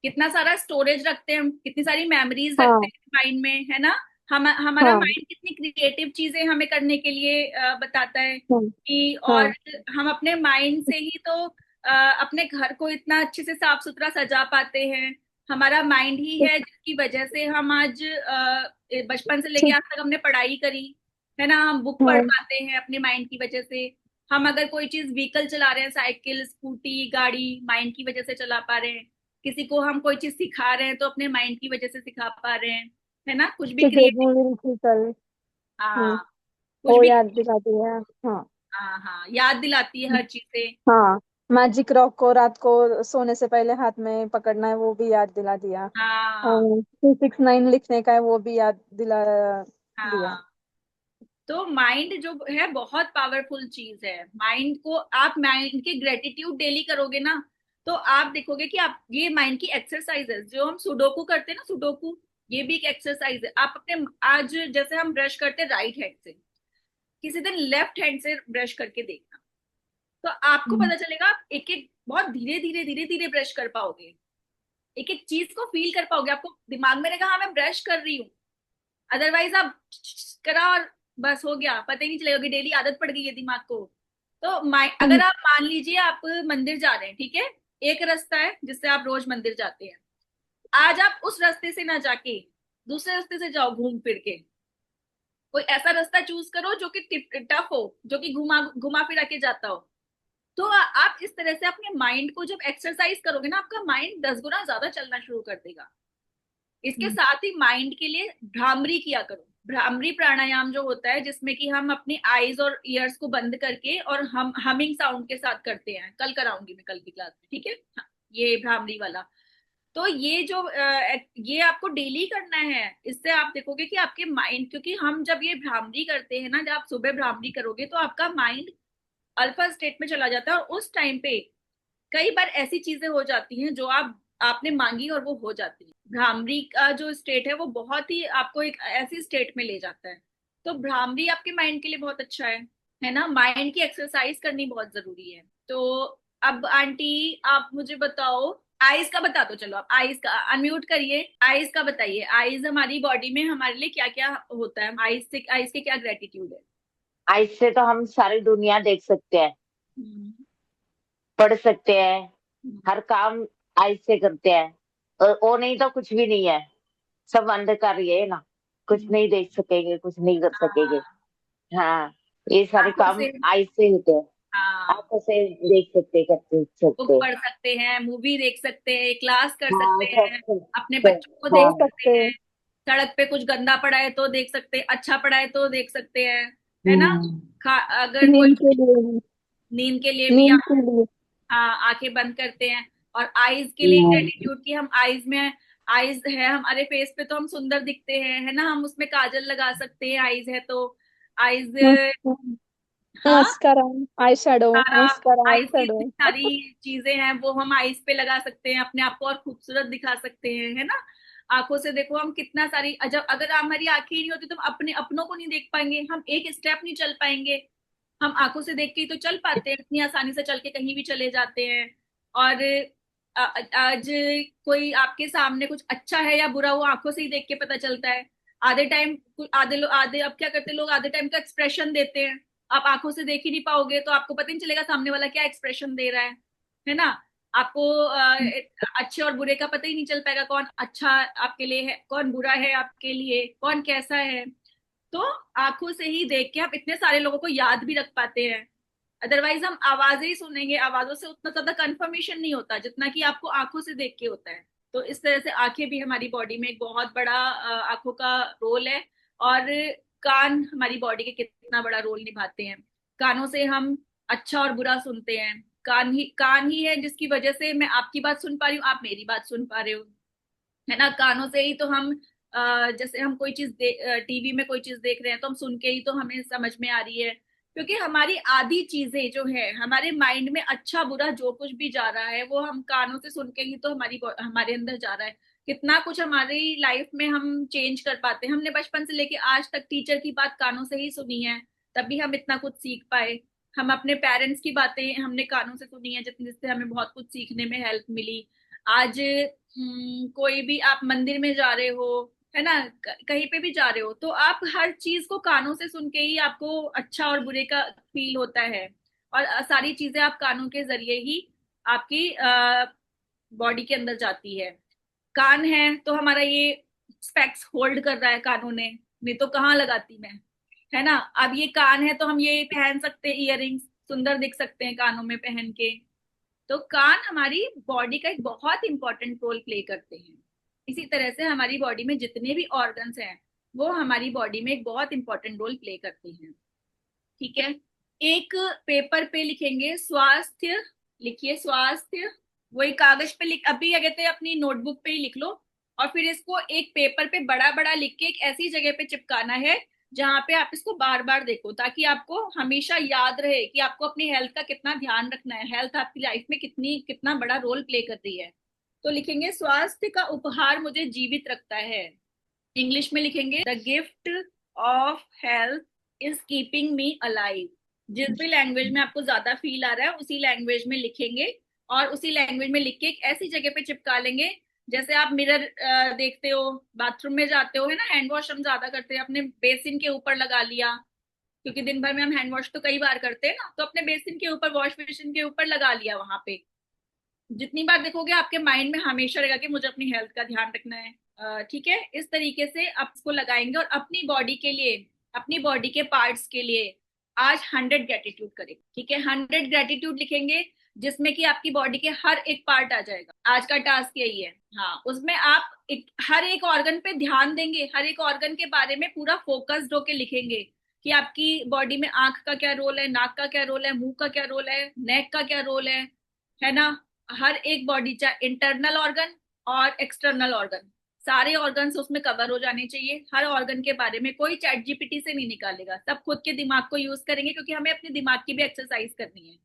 कितना सारा स्टोरेज रखते हैं हम, कितनी सारी मेमोरीज रखते हाँ हैं माइंड में, है ना। हम हमारा हाँ माइंड कितनी क्रिएटिव चीजें हमें करने के लिए बताता है हाँ कि, और हाँ हम अपने माइंड से ही तो अपने घर को इतना अच्छे से साफ सुथरा सजा पाते हैं। हमारा माइंड ही है जिसकी वजह से हम आज बचपन से लेके ठीक। आज तक हमने पढ़ाई करी, है ना, हम बुक पढ़ हाँ पाते हैं अपने माइंड की वजह से। हम अगर कोई चीज व्हीकल चला रहे हैं, साइकिल स्कूटी गाड़ी, माइंड की वजह से चला पा रहे हैं। किसी को हम कोई चीज सिखा रहे हैं तो अपने माइंड की वजह से सिखा पा रहे हैं, है ना, कुछ भी ठीक है, क्रिएटिव। कल। हाँ, हाँ, कुछ वो भी। याद दिला दिया। हाँ हाँ हाँ, याद दिलाती है हर चीजें। हाँ, मैजिक रॉक को रात को सोने से पहले हाथ में पकड़ना है, वो भी याद दिला दिया। हाँ 269 लिखने का है, वो भी याद दिला दिया। हाँ। तो माइंड जो है बहुत पावरफुल चीज है। माइंड को आप माइंड के ग्रेटिट्यूड डेली करोगे ना, तो आप देखोगे कि आप ये माइंड की एक्सरसाइज है, जो हम सुडोकू करते हैं ना, सुडोकू, ये भी एक एक्सरसाइज है। आप अपने आज जैसे हम ब्रश करते हैं राइट हैंड से, किसी दिन लेफ्ट हैंड से ब्रश करके देखना, तो आपको हम्म, पता चलेगा आप एक एक बहुत धीरे धीरे धीरे धीरे ब्रश कर पाओगे, एक एक चीज को फील कर पाओगे, आपको दिमाग में रहेगा हाँ मैं ब्रश कर रही हूँ। अदरवाइज आप करा और बस हो गया, पता ही नहीं चलेगा कि डेली आदत पड़ गई है दिमाग को। तो हम्म, अगर आप मान लीजिए आप मंदिर जा रहे हैं, ठीक है, एक रास्ता है जिससे आप रोज मंदिर जाते हैं, आज आप उस रास्ते से ना जाके दूसरे रास्ते से जाओ घूम फिर के, कोई ऐसा रास्ता चूज करो जो कि टफ हो, जो कि घुमा घुमा फिरा के जाता हो। तो आप इस तरह से अपने माइंड को जब एक्सरसाइज करोगे ना, आपका माइंड 10 गुना ज्यादा चलना शुरू कर देगा। इसके हम्म, साथ ही माइंड के लिए भ्रामरी किया करो, भ्रामरी प्राणायाम जो होता है, जिसमें कि हम अपनी आईज और ईयर्स को बंद करके और हम हमिंग साउंड के साथ करते हैं, कल कराऊंगी मैं कल की क्लास में, ठीक है। हाँ, ये भ्रामरी वाला। तो ये जो ये आपको डेली करना है, इससे आप देखोगे कि आपके माइंड, क्योंकि हम जब ये भ्रामरी करते हैं ना, जब आप सुबह भ्रामरी करोगे तो आपका माइंड अल्फा स्टेट में चला जाता है, और उस टाइम पे कई बार ऐसी चीजें हो जाती हैं जो आपने मांगी और वो हो जाती है। भ्रामरी का जो स्टेट है वो बहुत ही आपको एक ऐसी स्टेट में ले जाता है। तो भ्रामरी आपके माइंड के लिए बहुत अच्छा है ना। माइंड की एक्सरसाइज करनी बहुत जरूरी है। तो अब आंटी आप मुझे बताओ, आइज का बता दो, चलो आप आइज का अनम्यूट करिए, आइज का बताइए, आइज हमारी बॉडी में हमारे लिए क्या क्या होता है, आइज से, आइज के क्या ग्रेटिट्यूड है। आइज से तो हम सारी दुनिया देख सकते हैं, हम्म, पढ़ सकते हैं, हम्म, हर काम आइज से करते हैं। और वो नहीं तो कुछ भी नहीं है, सब अंधकार ही है ना, कुछ हम्म, नहीं देख सकेंगे, कुछ नहीं कर सकेंगे। हाँ, हाँ, ये सारे आंखों काम से, आइज से होते हैं, हाँ, आंखों से देख सकते, कर बुक सकते हैं। पढ़ सकते हैं, मूवी देख सकते हैं, क्लास कर हाँ, सकते सब हैं, सब अपने सब। बच्चों को देख सो हाँ। सकते सकते हैं, हैं। सड़क पे कुछ गंदा पड़ा है तो देख सकते हैं, अच्छा पड़ा है तो देख सकते हैं, है ना। हम्म। अगर कोई नींद के लिए भी। नींद के लिए भी नींद के लिए। हाँ, आंखें बंद करते हैं। और आईज के लिए हम्म। ग्रेटिट्यूड की, हम आईज में, आईज है हमारे फेस पे तो हम सुंदर दिखते हैं, है ना, हम उसमें काजल लगा सकते हैं, आईज है तो। आईज, हाँ, मस्करा, आई शेडो, सारा मस्करा, आई आईज की शेडो। जितनी सारी चीजें हैं वो हम आईज पे लगा सकते हैं, अपने आप को और खूबसूरत दिखा सकते हैं, है ना। आंखों से देखो हम कितना सारी, जब अगर हमारी आंखें ही नहीं होती तो हम अपने अपनों को नहीं देख पाएंगे, हम एक स्टेप नहीं चल पाएंगे। हम आंखों से देख के ही तो चल पाते हैं, इतनी आसानी से चल के कहीं भी चले जाते हैं। और आज कोई आपके सामने कुछ अच्छा है या बुरा, वो आंखों से ही देख के पता चलता है। आधे टाइम, आधे अब क्या करते हैं लोग, आधे टाइम का एक्सप्रेशन देते हैं, आप आंखों से देख ही नहीं पाओगे तो आपको पता ही नहीं चलेगा सामने वाला क्या एक्सप्रेशन दे रहा है ना। आपको अच्छे और बुरे का पता ही नहीं चल पाएगा, कौन अच्छा आपके लिए है, कौन बुरा है आपके लिए, कौन कैसा है। तो आंखों से ही देख के आप इतने सारे लोगों को याद भी रख पाते हैं। अदरवाइज हम आवाजें ही सुनेंगे, आवाजों से उतना ज्यादा कंफर्मेशन नहीं होता जितना कि आपको आंखों से देख के होता है। तो इस तरह से आंखें भी हमारी बॉडी में एक बहुत बड़ा आंखों का रोल है। और कान हमारी बॉडी के कितना बड़ा रोल निभाते हैं। कानों से हम अच्छा और बुरा सुनते हैं, कान ही है जिसकी वजह से मैं आपकी बात सुन पा रही हूँ, आप मेरी बात सुन पा रहे हो, है ना। कानों से ही तो हम जैसे हम कोई चीज टीवी में कोई चीज देख रहे हैं तो हम सुन के ही तो हमें समझ में आ रही है, क्योंकि हमारी आधी चीजें जो है हमारे माइंड में, अच्छा बुरा जो कुछ भी जा रहा है वो हम कानों से सुन के ही तो हमारे अंदर जा रहा है। कितना कुछ हमारी लाइफ में हम चेंज कर पाते हैं, हमने बचपन से लेके आज तक टीचर की बात कानों से ही सुनी है, तभी हम इतना कुछ सीख पाए। हम अपने पेरेंट्स की बातें हमने कानों से सुनी है, जिससे हमें बहुत कुछ सीखने में हेल्प मिली। आज कोई भी आप मंदिर में जा रहे हो, है ना, कहीं पे भी जा रहे हो तो आप हर चीज को कानों से सुन के ही आपको अच्छा और बुरे का फील होता है। और सारी चीजें आप कानों के जरिए ही आपकी बॉडी के अंदर जाती है। कान है तो हमारा ये स्पेक्स होल्ड कर रहा है कानों ने, नहीं तो कहाँ लगाती मैं, है ना। अब ये कान है तो हम ये पहन सकते हैं, इयररिंग्स सुंदर दिख सकते हैं कानों में पहन के। तो कान हमारी बॉडी का एक बहुत इंपॉर्टेंट रोल प्ले करते हैं। इसी तरह से हमारी बॉडी में जितने भी ऑर्गन्स हैं वो हमारी बॉडी में एक बहुत इंपॉर्टेंट रोल प्ले करते हैं, ठीक है। एक पेपर पे लिखेंगे स्वास्थ्य, लिखिए स्वास्थ्य, वही कागज पे लिख, अभी क्या कहते हैं अपनी नोटबुक पे ही लिख लो। और फिर इसको एक पेपर पे बड़ा बड़ा लिख के एक ऐसी जगह पे चिपकाना है जहाँ पे आप इसको बार बार देखो, ताकि आपको हमेशा याद रहे कि आपको अपनी हेल्थ का कितना ध्यान रखना है, हेल्थ आपकी लाइफ में कितना बड़ा रोल प्ले कर रही है। तो लिखेंगे स्वास्थ्य का उपहार मुझे जीवित रखता है। इंग्लिश में लिखेंगे the gift of health is keeping me alive. जिस भी लैंग्वेज में आपको ज्यादा फील आ रहा है उसी लैंग्वेज में लिखेंगे, और उसी लैंग्वेज में लिख के एक ऐसी जगह पे चिपका लेंगे। जैसे आप मिरर देखते हो, बाथरूम में जाते हो, है ना, हैंड वॉश हम ज्यादा करते हैं, अपने बेसिन के ऊपर लगा लिया, क्योंकि दिन भर में हम हैंड वॉश तो कई बार करते हैं ना, तो अपने बेसिन के ऊपर, वॉश बेसिन के ऊपर लगा लिया। वहां पे जितनी बार देखोगे आपके माइंड में हमेशा रहेगा कि मुझे अपनी हेल्थ का ध्यान रखना है। ठीक है, इस तरीके से आप इसको लगाएंगे और अपनी बॉडी के लिए, अपनी बॉडी के पार्ट्स के लिए आज 100 ग्रेटिट्यूड करें। ठीक है, 100 ग्रेटिट्यूड लिखेंगे, जिसमें कि आपकी बॉडी के हर एक पार्ट आ जाएगा। आज का टास्क यही है। हाँ, उसमें आप हर एक ऑर्गन पे ध्यान देंगे, हर एक ऑर्गन के बारे में पूरा फोकस्ड होके लिखेंगे कि आपकी बॉडी में आंख का क्या रोल है, नाक का क्या रोल है, मुंह का क्या रोल है, नेक का क्या रोल है ना। हर एक बॉडी, चाहे इंटरनल ऑर्गन और एक्सटर्नल ऑर्गन, सारे ऑर्गन्स उसमें कवर हो जाने चाहिए। हर ऑर्गन के बारे में कोई चैट जीपीटी से नहीं निकालेगा, सब खुद के दिमाग को यूज करेंगे, क्योंकि हमें अपने दिमाग की भी एक्सरसाइज करनी है।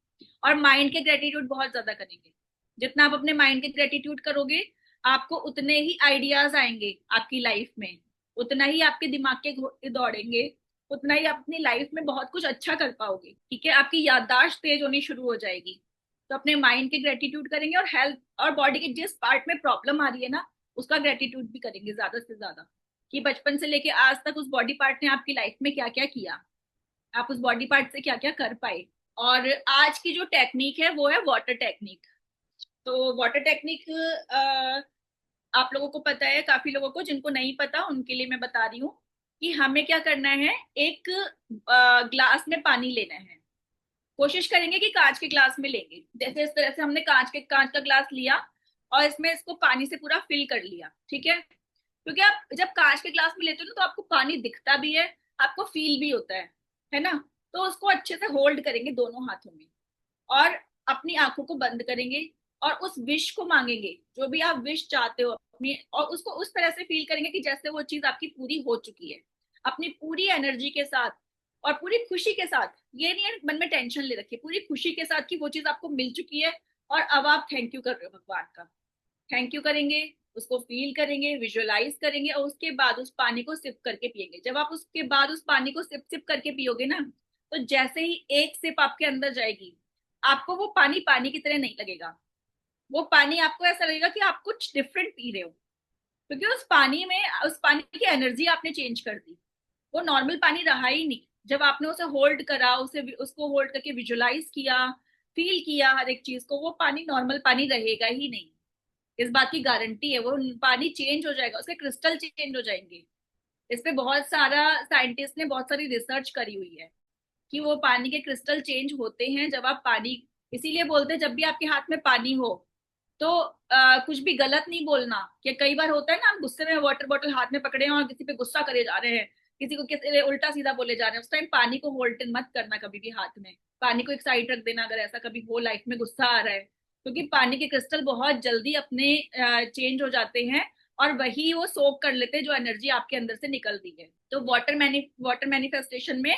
और माइंड के ग्रेटिट्यूड बहुत ज्यादा करेंगे। जितना आप अपने माइंड के ग्रेटिट्यूड करोगे, आपको उतने ही आइडियाज आएंगे आपकी लाइफ में, उतना ही आपके दिमाग के घोड़े दौड़ेंगे, उतना ही आप अपनी लाइफ में बहुत कुछ अच्छा कर पाओगे। ठीक है, आपकी याददाश्त तेज होनी शुरू हो जाएगी। तो अपने माइंड के ग्रेटिट्यूड करेंगे, और हेल्थ और बॉडी के जिस पार्ट में प्रॉब्लम आ रही है ना, उसका ग्रेटिट्यूड भी करेंगे ज्यादा से ज्यादा, कि बचपन से लेके आज तक उस बॉडी पार्ट ने आपकी लाइफ में क्या क्या किया, आप उस बॉडी पार्ट से क्या क्या कर पाए। और आज की जो टेक्निक है वो है वाटर टेक्निक। तो वाटर टेक्निक आप लोगों को पता है, काफी लोगों को, जिनको नहीं पता उनके लिए मैं बता रही हूँ कि हमें क्या करना है। एक ग्लास में पानी लेना है। कोशिश करेंगे कि कांच के ग्लास में लेंगे। जैसे इस तरह से हमने कांच का ग्लास लिया और इसमें इसको पानी से पूरा फिल कर लिया। ठीक है, क्योंकि आप जब कांच के ग्लास में लेते हो ना, तो आपको पानी दिखता भी है, आपको फील भी होता है ना। तो उसको अच्छे से होल्ड करेंगे दोनों हाथों में, और अपनी आंखों को बंद करेंगे, और उस विश को मांगेंगे, जो भी आप विश चाहते हो अपनी, और उसको उस तरह से फील करेंगे कि जैसे वो चीज आपकी पूरी हो चुकी है, अपनी पूरी एनर्जी के साथ और पूरी खुशी के साथ। ये नहीं है मन में टेंशन ले रखी, पूरी खुशी के साथ कि वो चीज आपको मिल चुकी है, और अब आप थैंक यू कर रहे हो भगवान का। थैंक यू करेंगे, उसको फील करेंगे, विजुअलाइज करेंगे, और उसके बाद उस पानी को सिप करके पिएंगे। जब आप उसके बाद उस पानी को सिप सिप करके पियोगे ना, तो जैसे ही एक सिप आपके अंदर जाएगी, आपको वो पानी पानी की तरह नहीं लगेगा। वो पानी आपको ऐसा लगेगा कि आप कुछ डिफरेंट पी रहे हो, क्योंकि उस पानी में, उस पानी की एनर्जी आपने चेंज कर दी। वो नॉर्मल पानी रहा ही नहीं। जब आपने उसे होल्ड करा, उसे उसको होल्ड करके विजुअलाइज किया, फील किया हर एक चीज को, वो पानी नॉर्मल पानी रहेगा ही नहीं। इस बात की गारंटी है। वो पानी चेंज हो जाएगा, उसके क्रिस्टल चेंज हो जाएंगे। इस पे बहुत सारा साइंटिस्ट ने बहुत सारी रिसर्च करी हुई है कि वो पानी के क्रिस्टल चेंज होते हैं जब आप पानी, इसीलिए बोलते हैं जब भी आपके हाथ में पानी हो तो कुछ भी गलत नहीं बोलना। कि कई बार होता है ना, हम गुस्से में वाटर बॉटल हाथ में पकड़े हैं और किसी पे गुस्सा करे जा रहे हैं, किसी को किसी उल्टा सीधा बोले जा रहे हैं, उस टाइम पानी को होल्ड मत करना कभी भी हाथ में। पानी को एक साइड रख देना, अगर ऐसा कभी हो लाइफ में गुस्सा आ रहा है, क्योंकि पानी के क्रिस्टल बहुत जल्दी अपने चेंज हो जाते हैं, और वही वो सोक कर लेते हैं जो एनर्जी आपके अंदर से निकल रही है। तो वाटर मैनिफेस्टेशन में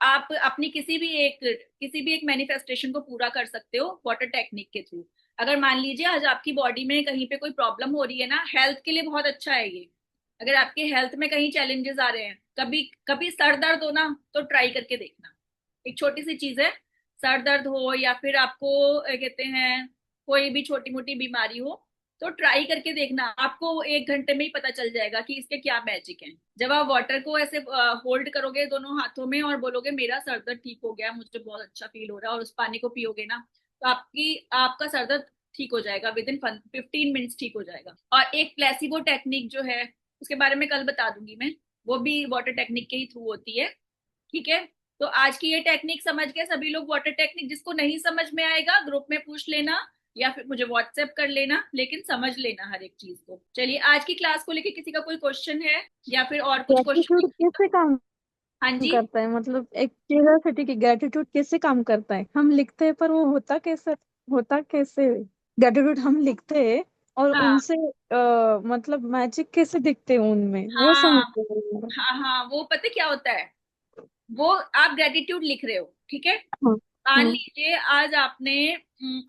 आप अपनी किसी भी एक मैनिफेस्टेशन को पूरा कर सकते हो वाटर टेक्निक के थ्रू। अगर मान लीजिए आज आपकी बॉडी में कहीं पे कोई प्रॉब्लम हो रही है ना, हेल्थ के लिए बहुत अच्छा है ये। अगर आपके हेल्थ में कहीं चैलेंजेस आ रहे हैं, कभी कभी सर दर्द हो ना, तो ट्राई करके देखना। एक छोटी सी चीज है, सर दर्द हो या फिर आपको कहते हैं कोई भी छोटी मोटी बीमारी हो, तो ट्राई करके देखना। आपको 1 घंटे में ही पता चल जाएगा कि इसके क्या मैजिक है। जब आप वाटर को ऐसे होल्ड करोगे दोनों हाथों में और बोलोगे मेरा सर दर्द ठीक हो गया, मुझे बहुत अच्छा फील हो रहा है, और उस पानी को पियोगे ना, तो आपका सर दर्द ठीक हो जाएगा, विद इन 15 मिनट्स ठीक हो जाएगा। और एक प्लेसिबो टेक्निक जो है, उसके बारे में कल बता दूंगी मैं, वो भी वाटर टेक्निक के ही थ्रू होती है। ठीक है, तो आज की ये टेक्निक समझ गए सभी लोग वाटर टेक्निक। जिसको नहीं समझ में आएगा ग्रुप में पूछ लेना, या फिर मुझे व्हाट्सएप कर लेना, लेकिन समझ लेना हर एक चीज को। चलिए, आज की क्लास को लेके किसी का कोई क्वेश्चन है या फिर और कुछ ग्रेटिट्यूड क्वेश्चन? कैसे काम हाँ जी। करता है, मतलब एक क्यूरियोसिटी की, ग्रेटिट्यूड कैसे काम करता है? हम लिखते हैं पर वो होता कैसे? ग्रेटिट्यूड हम लिखते हैं और हाँ उनसे मतलब मैजिक कैसे दिखते हैं उनमें, वो समझ हाँ नहीं आ रहा। हाँ हाँ, वो पता क्या होता है, वो आप ग्रेटिट्यूड लिख रहे हो, ठीक है। हाँ मान हाँ लीजिए आज आपने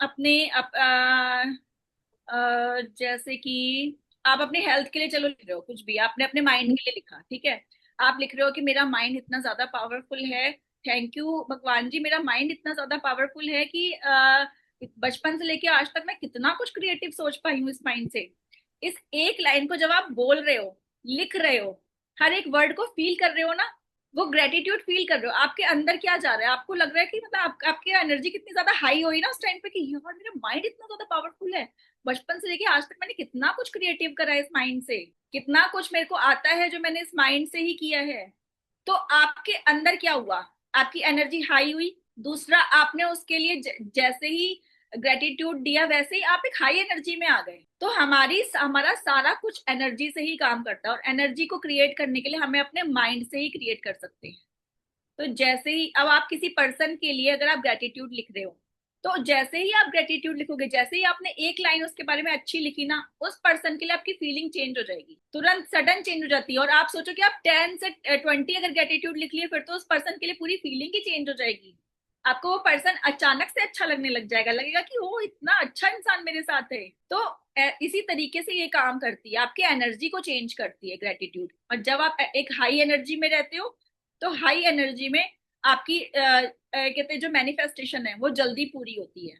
अपने जैसे कि आप अपने हेल्थ के लिए चलो लिख रहे हो, कुछ भी आपने अपने माइंड के लिए लिखा, ठीक है। आप लिख रहे हो कि मेरा माइंड इतना ज्यादा पावरफुल है, थैंक यू भगवान जी, मेरा माइंड इतना ज्यादा पावरफुल है कि बचपन से लेके आज तक मैं कितना कुछ क्रिएटिव सोच पाई हूँ इस माइंड से। इस एक लाइन को जब आप बोल रहे हो, लिख रहे हो, हर एक वर्ड को फील कर रहे हो ना, वो ग्रेटिट्यूड फील कर रहे हो, आपके अंदर क्या जा रहा है, आपको लग रहा है कि मतलब आपकी एनर्जी कितनी ज्यादा हाई हुई ना उस टाइम पे, कि यार मेरा माइंड इतना ज्यादा पावरफुल है, बचपन से लेके आज तक मैंने कितना कुछ क्रिएटिव करा है इस माइंड से, कितना कुछ मेरे को आता है जो मैंने इस माइंड से ही किया है। तो आपके अंदर क्या हुआ, आपकी एनर्जी हाई हुई। दूसरा, आपने उसके लिए जैसे ही ग्रेटिट्यूड दिया वैसे ही आप एक हाई एनर्जी में आ गए। तो हमारा सारा कुछ एनर्जी से ही काम करता है, और एनर्जी को क्रिएट करने के लिए हमें अपने माइंड से ही क्रिएट कर सकते हैं। तो जैसे ही अब आप किसी पर्सन के लिए अगर आप ग्रेटिट्यूड लिख रहे हो, तो जैसे ही आप ग्रेटिट्यूड लिखोगे, जैसे ही आपने एक लाइन उसके बारे में अच्छी लिखी ना, उस पर्सन के लिए आपकी फीलिंग चेंज हो जाएगी, तुरंत सडन चेंज हो जाती है। और आप सोचो कि आप 10 से 20 अगर ग्रेटिट्यूड लिख लिए, फिर तो उस पर्सन के लिए पूरी फीलिंग ही चेंज हो जाएगी। आपको वो पर्सन अचानक से अच्छा लगने लग जाएगा, लगेगा कि वो इतना अच्छा इंसान मेरे साथ है। तो इसी तरीके से ये काम करती है, आपकी एनर्जी को चेंज करती है ग्रेटिट्यूड। और जब आप एक हाई एनर्जी में रहते हो, तो हाई एनर्जी में आपकी कहते हैं जो मैनिफेस्टेशन है वो जल्दी पूरी होती है।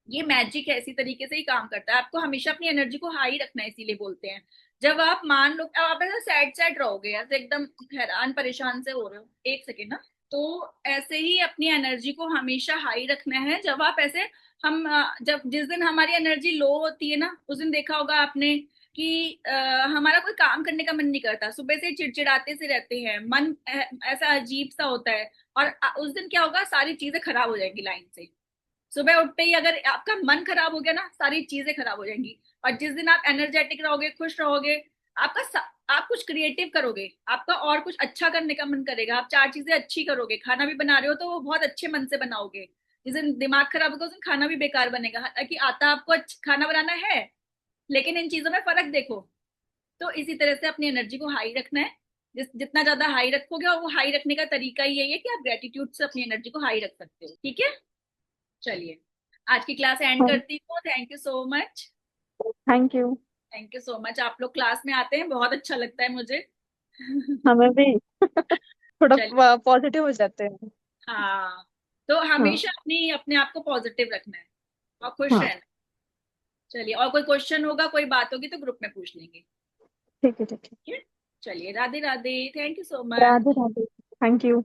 ये मैजिक है, इसी तरीके से ही काम करता है। आपको हमेशा अपनी एनर्जी को हाई रखना है, इसीलिए बोलते हैं। जब आप मान लो अब आप ऐसा सैड सैड रहोगे, ऐसे एकदम हैरान परेशान से हो रहे हो, एक सेकेंड ना, तो ऐसे ही अपनी एनर्जी को हमेशा हाई रखना है। जब आप ऐसे हम जब जिस दिन हमारी एनर्जी लो होती है ना, उस दिन देखा होगा आपने कि हमारा कोई काम करने का मन नहीं करता, सुबह से चिड़चिड़ाते से रहते हैं, मन ऐसा अजीब सा होता है। और उस दिन क्या होगा, सारी चीजें खराब हो जाएंगी लाइन से। सुबह उठते ही अगर आपका मन खराब हो गया ना, सारी चीजें खराब हो जाएंगी। और जिस दिन आप एनर्जेटिक रहोगे, खुश रहोगे, आप कुछ क्रिएटिव करोगे, आपका और कुछ अच्छा करने का मन करेगा, आप 4 चीजें अच्छी करोगे। खाना भी बना रहे हो तो वो बहुत अच्छे मन से बनाओगे। जिस दिन दिमाग खराब होगा उस दिन खाना भी बेकार बनेगा, हालांकि आता आपको खाना बनाना है, लेकिन इन चीजों में फर्क देखो। तो इसी तरह से अपनी एनर्जी को हाई रखना है। जितना ज्यादा हाई रखोगे, और वो हाई रखने का तरीका ही यही है कि आप ग्रेटिट्यूड से अपनी एनर्जी को हाई रख सकते हो, ठीक है। चलिए, आज की क्लास एंड हाँ। करती हूँ। Thank you so much. Thank you. Thank you so much, आप लोग क्लास में आते हैं, बहुत अच्छा लगता है मुझे। हमें भी चलिए, थोड़ा पॉजिटिव हो जाते हैं। हाँ, तो हाँ हमेशा अपने आप को पॉजिटिव रखना है और खुश हाँ। रहना है। चलिए, और कोई क्वेश्चन होगा, कोई बात होगी तो ग्रुप में पूछ लेंगे, ठीक है ठीक है। ठीक है। चलिए, Radhe Radhe, thank you so Radhe much. Radhe. Thank you.